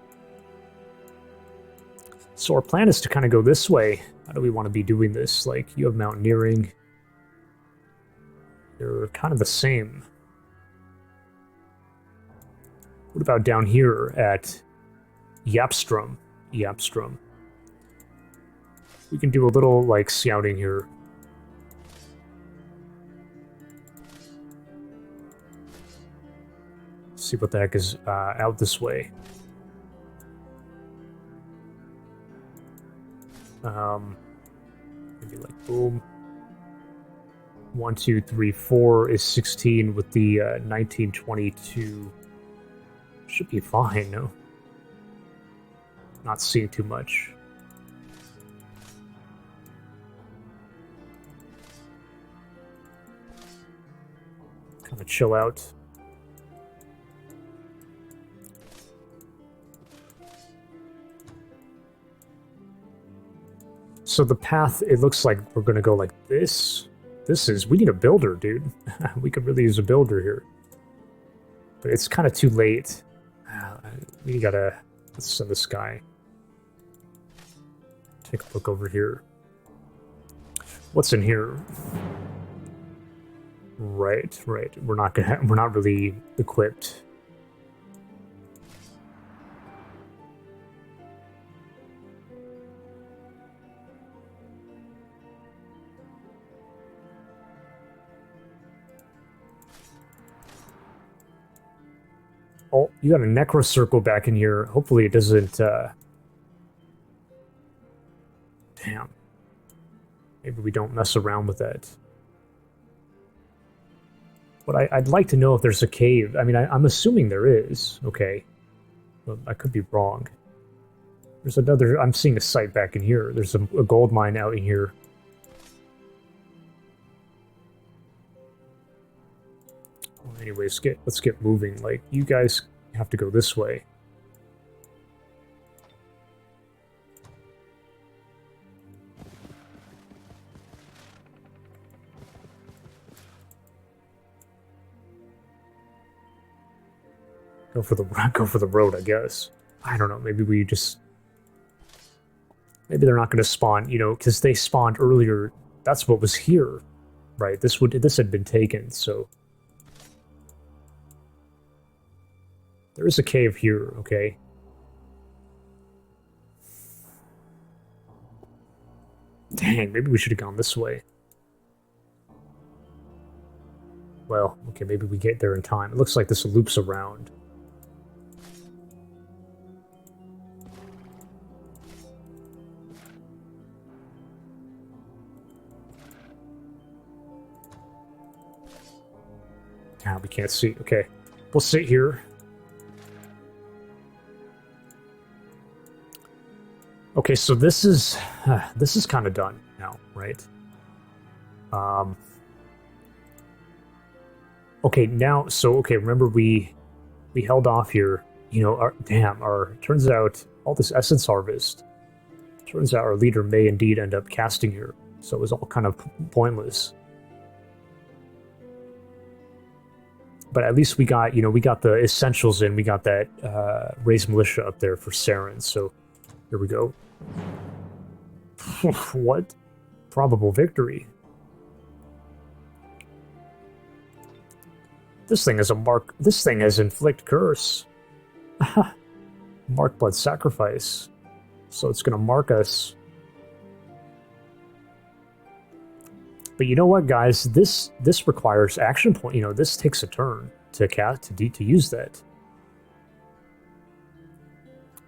So our plan is to kind of go this way. How do we want to be doing this? Like, you have mountaineering. They're kind of the same. What about down here at Yapstrom? Yapstrom. We can do a little, like, scouting here. See what the heck is out this way. Maybe like boom. 1, 2, 3, 4 is 16 with the 1922. Should be fine, no? Not seeing too much. Kind of chill out. So the path, it looks like we're going to go like this. We need a builder, dude. We could really use a builder here. But it's kind of too late. We gotta, let's send this guy. Take a look over here. What's in here? Right. We're not really equipped. Oh, you got a necro circle back in here. Hopefully it doesn't, Damn. Maybe we don't mess around with that. But I'd like to know if there's a cave. I mean, I'm assuming there is. Okay. But I could be wrong. There's another... I'm seeing a site back in here. There's a gold mine out in here. Well, anyways, let's get moving. Like, you guys have to go this way. Go for the road, I guess. I don't know. Maybe we just. Maybe they're not going to spawn, you know, because they spawned earlier. That's what was here, right? This had been taken, so. There is a cave here, okay? Dang, maybe we should have gone this way. Well, okay, maybe we get there in time. It looks like this loops around. Ah, we can't see. Okay, we'll sit here. Okay, so this is kind of done now, right? Okay, now, so okay, remember we held off here. You know, turns out all this essence harvest. Turns out our leader may indeed end up casting here, so it was all kind of pointless. But at least we got, you know, we got the essentials in. We got that raised militia up there for Saren. So here we go. What? Probable victory. This thing is a mark. This thing has inflict curse. Mark blood sacrifice. So it's gonna mark us. But you know what, guys? This requires action point. You know, this takes a turn to cast to use that.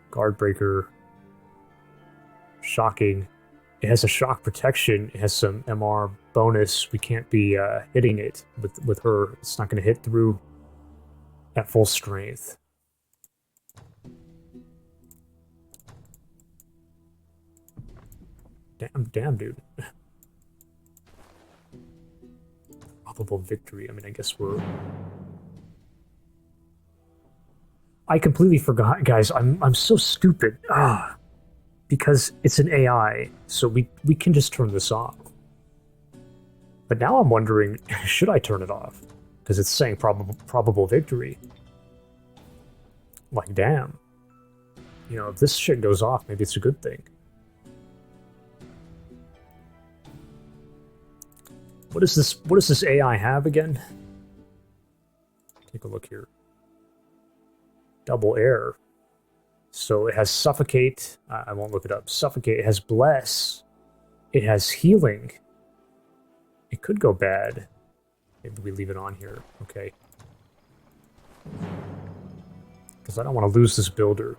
Guard breaker. Shocking. It has a shock protection. It has some MR bonus. We can't be hitting it with her. It's not going to hit through at full strength. Damn, dude. Probable victory. I mean, I guess we're... I completely forgot, guys. I'm so stupid. Because it's an AI, so we can just turn this off. But now I'm wondering, should I turn it off? Because it's saying probable victory. Like, damn. You know, if this shit goes off, maybe it's a good thing. What does this AI have again? Take a look here. Double air. So it has Suffocate. I won't look it up. Suffocate. It has Bless. It has Healing. It could go bad. Maybe we leave it on here. Okay. Because I don't want to lose this builder.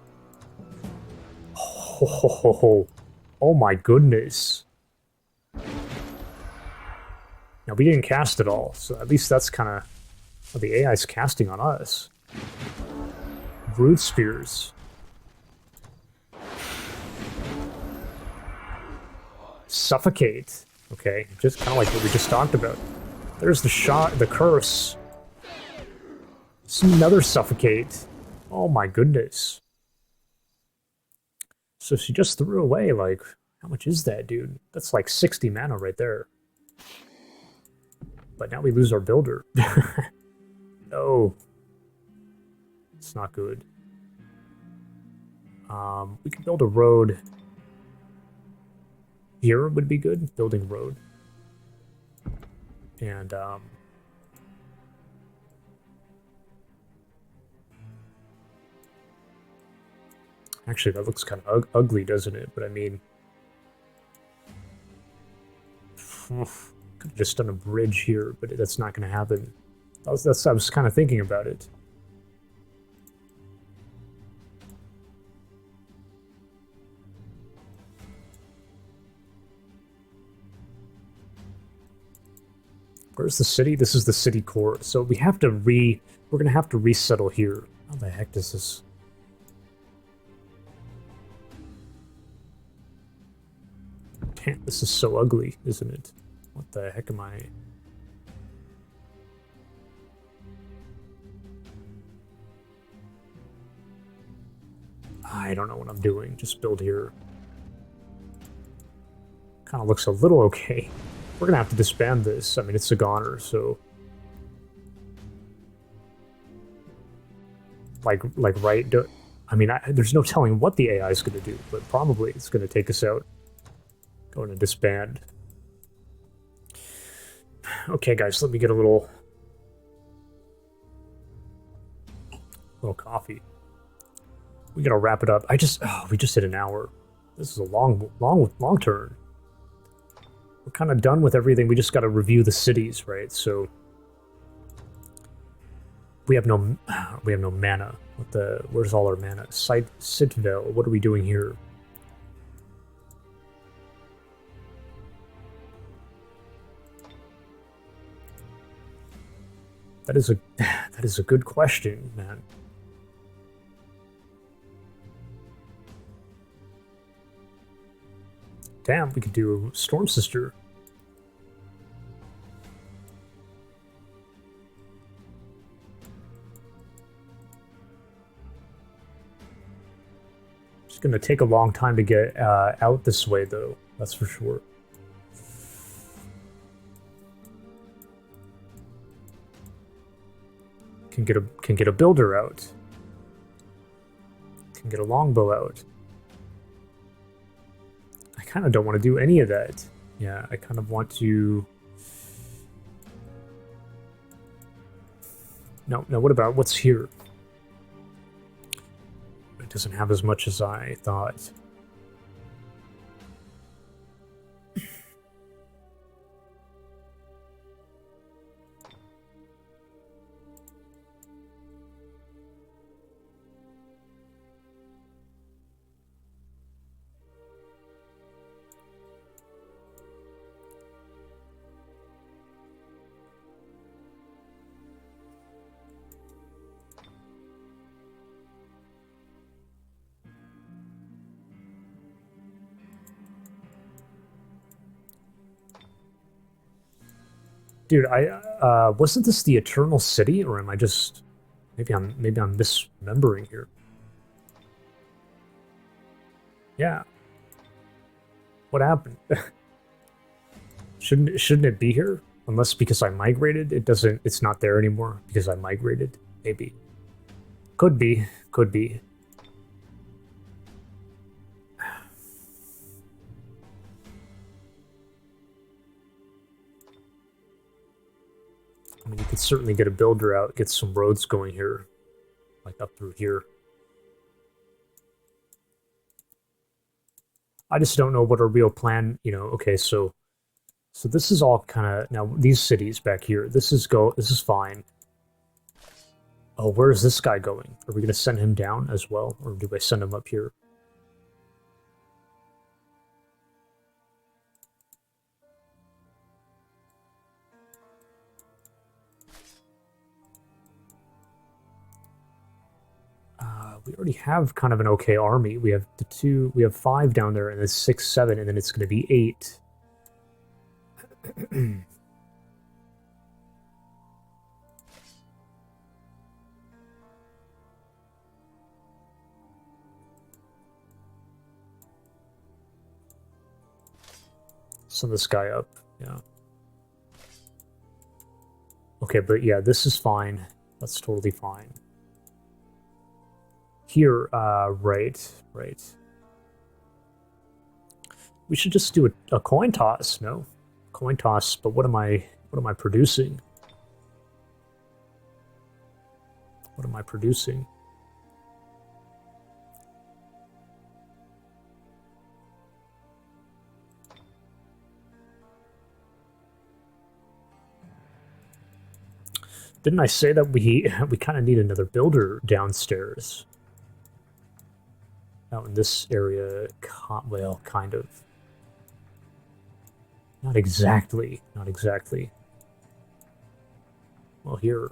Oh my goodness. Now, we didn't cast it all, so at least that's kind of what the AI's casting on us. Brood Spears. Suffocate. Okay, just kind of like what we just talked about. There's the shot, the curse. It's another Suffocate. Oh my goodness. So she just threw away, like, how much is that, dude? That's like 60 mana right there. But now we lose our builder. No. It's not good. We can build a road. Here would be good. Building road. And, actually, that looks kind of ugly, doesn't it? But I mean... Could have just done a bridge here, but that's not going to happen. I was kind of thinking about it. Where's the city? This is the city core. So we have to we're going to have to resettle here. How the heck does this... Damn, this is so ugly, isn't it? What the heck am I... I don't know what I'm doing. Just build here. Kind of looks a little okay. We're gonna have to disband this. I mean, it's a goner, so... like right. I mean, there's no telling what the AI is going to do, but probably it's going to take us out. Going to disband. Okay, guys, let me get a little coffee. We gotta wrap it up. We just hit an hour. This is a long turn. We're kind of done with everything. We just gotta review the cities, right? So we have no mana. Where's all our mana? Citadel. What are we doing here? That is a good question, man. Damn, we could do Storm Sister. It's gonna take a long time to get out this way, though. That's for sure. Can get a builder out. Can get a longbow out. I kind of don't want to do any of that. Yeah, I kind of want to... No, what about what's here? It doesn't have as much as I thought. Dude, wasn't this the Eternal City, or am I just maybe I'm misremembering here? Yeah. What happened? Shouldn't it be here? Unless because I migrated, it's not there anymore because I migrated. Maybe. Could be. I mean, you could certainly get a builder out, get some roads going here, like up through here. I just don't know what a real plan, okay, so this is all kind of, now these cities back here, this is fine. Oh, where's this guy going? Are we going to send him down as well, or do I send him up here? We already have kind of an okay army. We have we have 5 down there, and then 6, 7, and then it's going to be 8. Send this guy up, yeah. Okay, but yeah, this is fine. That's totally fine. Here, right. We should just do a coin toss, no? Coin toss, but what am I producing? What am I producing? Didn't I say that we kind of need another builder downstairs? Out in this area, well, kind of. Not exactly. Well, here.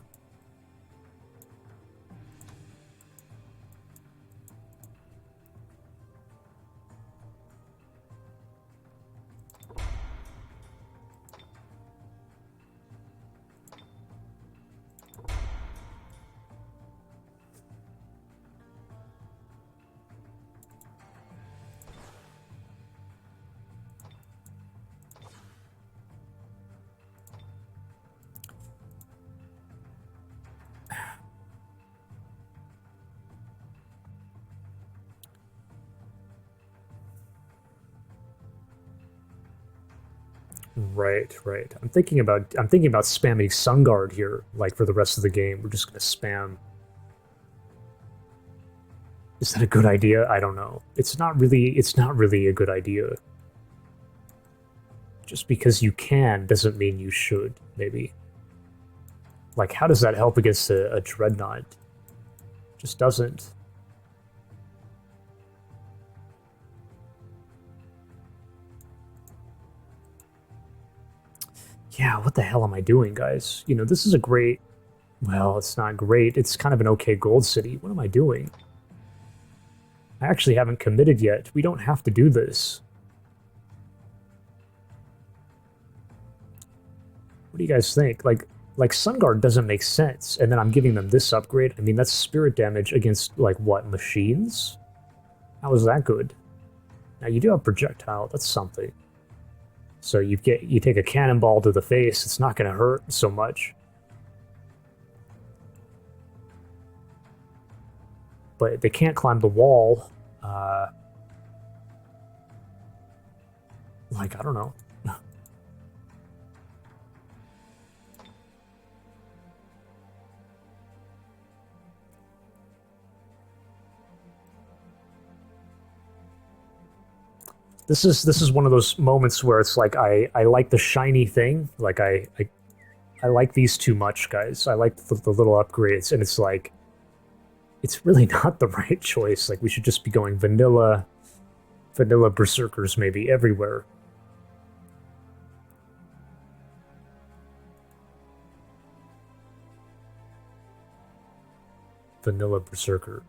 Right, right. I'm thinking about spamming Sun Guard here, like for the rest of the game. We're just gonna spam. Is that a good idea? I don't know. It's not really a good idea. Just because you can doesn't mean you should, maybe. Like, how does that help against a Dreadnought? Just doesn't. Yeah, what the hell am I doing, guys? You know, this is a great... Well, it's not great. It's kind of an okay gold city. What am I doing? I actually haven't committed yet. We don't have to do this. What do you guys think? Like Sun Guard doesn't make sense, and then I'm giving them this upgrade. I mean, that's spirit damage against, like, what, machines? How is that good? Now, you do have projectile. That's something. So you take a cannonball to the face. It's not going to hurt so much. But they can't climb the wall. Like, I don't know. This is one of those moments where it's like I like the shiny thing. Like I like these too much, guys. I like the little upgrades, and it's like it's really not the right choice. Like we should just be going vanilla berserkers maybe everywhere. Vanilla berserker.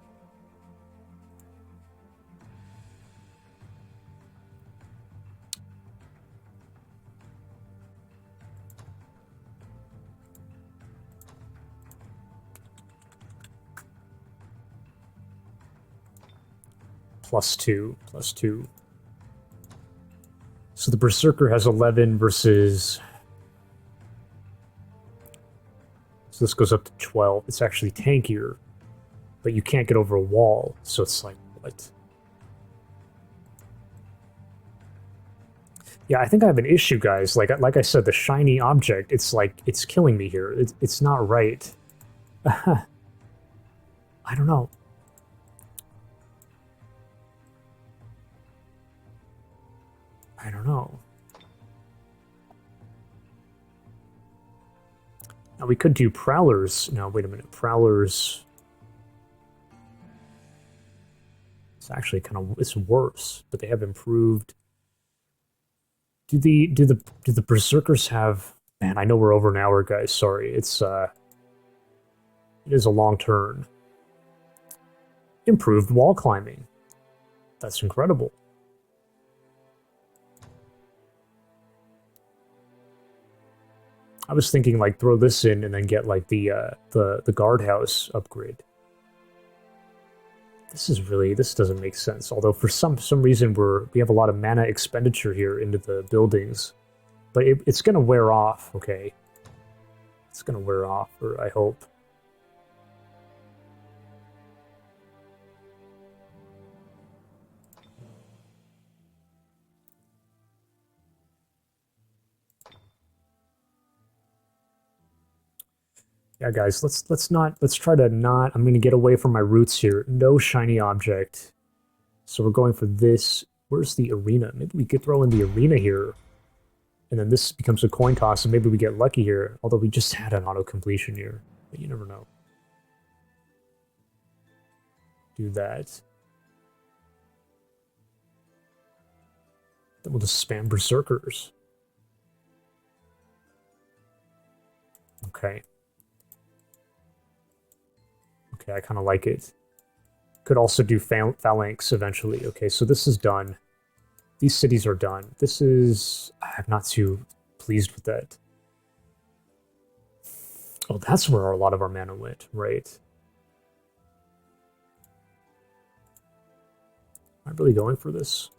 +2, +2. So the berserker has 11 versus... So this goes up to 12. It's actually tankier, but you can't get over a wall. So it's like, what? Yeah, I think I have an issue, guys. Like I said, the shiny object, it's like, it's killing me here. It's not right. I don't know. I don't know. Now we could do prowlers. No, wait a minute. Prowlers. It's actually kind of, it's worse, but they have improved. Do the berserkers have? Man, I know we're over an hour, guys. Sorry, it is a long turn. Improved wall climbing. That's incredible. I was thinking like throw this in and then get like the guardhouse upgrade. This doesn't make sense. Although for some reason we have a lot of mana expenditure here into the buildings, but it's gonna wear off. Okay, it's gonna wear off, or I hope. Yeah, guys, let's try to not. I'm gonna get away from my roots here. No shiny object. So we're going for this. Where's the arena? Maybe we could throw in the arena here. And then this becomes a coin toss, and maybe we get lucky here. Although we just had an auto-completion here. But you never know. Do that. Then we'll just spam berserkers. Okay. Okay, I kind of like it. Could also do phalanx eventually. Okay, so this is done. These cities are done. This is... I'm not too pleased with that. Oh, that's where a lot of our mana went, right? Am I really going for this?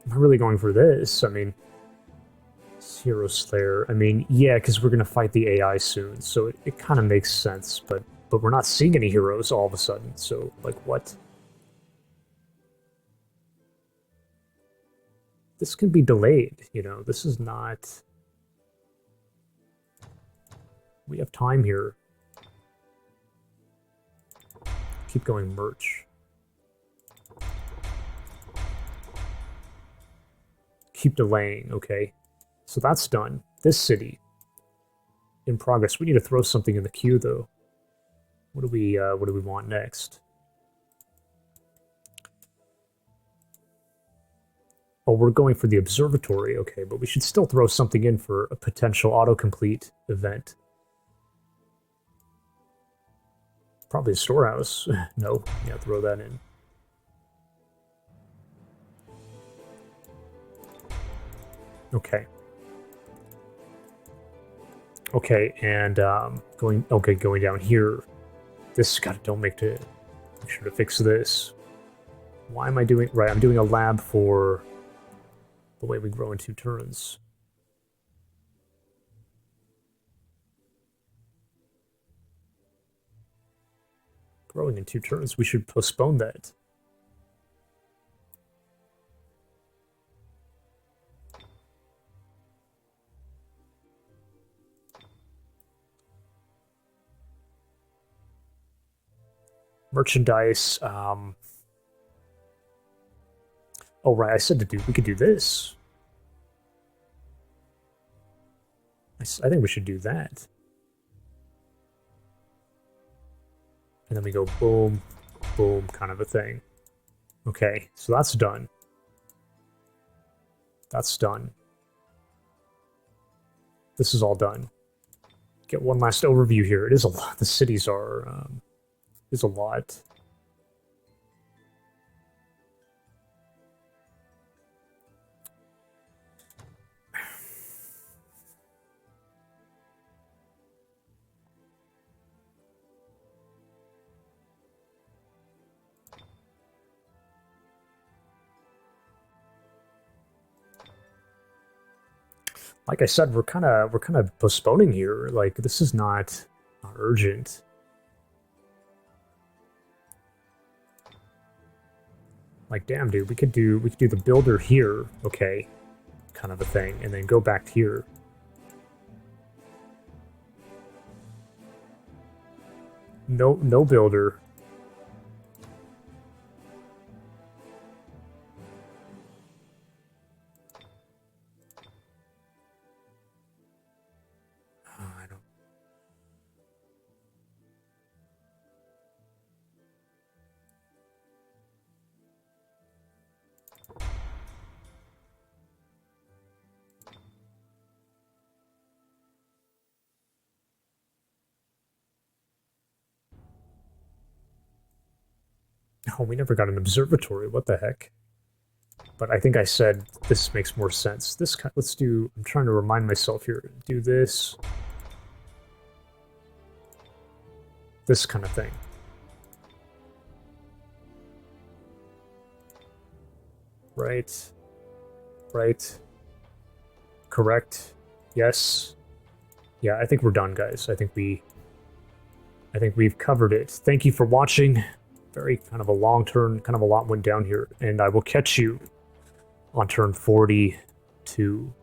Am I really going for this? I mean, Hero Slayer. I mean, yeah, because we're gonna fight the AI soon, so it kind of makes sense. But we're not seeing any heroes all of a sudden. So like, what? This can be delayed. You know, this is not. We have time here. Keep going, merch. Keep delaying. Okay, so that's done. This city in progress. We need to throw something in the queue though. What do we want next? Oh, we're going for the observatory. Okay, but we should still throw something in for a potential autocomplete event. Probably a storehouse. No, yeah, throw that in. Okay. Okay, and going down here. This don't make sure to fix this. Why am I doing right? I'm doing a lab for the way we grow in 2 turns. Growing in 2 turns, we should postpone that. Merchandise. Oh right, I said we could do this. I think we should do that. And then we go boom, boom, kind of a thing. Okay, so that's done. That's done. This is all done. Get one last overview here. It is a lot. The cities are is a lot. Like I said, we're kind of postponing here. Like this is not urgent. Like damn, dude, we could do the builder here, okay, kind of a thing, and then go back here. No builder. Oh, we never got an observatory. What the heck? But I think I said this makes more sense. Let's do. I'm trying to remind myself here. Do this. This kind of thing. Right. Right. Correct. Yes. Yeah, I think we're done, guys. I think we've covered it. Thank you for watching. Very kind of a long turn, kind of a lot went down here, and I will catch you on turn 42.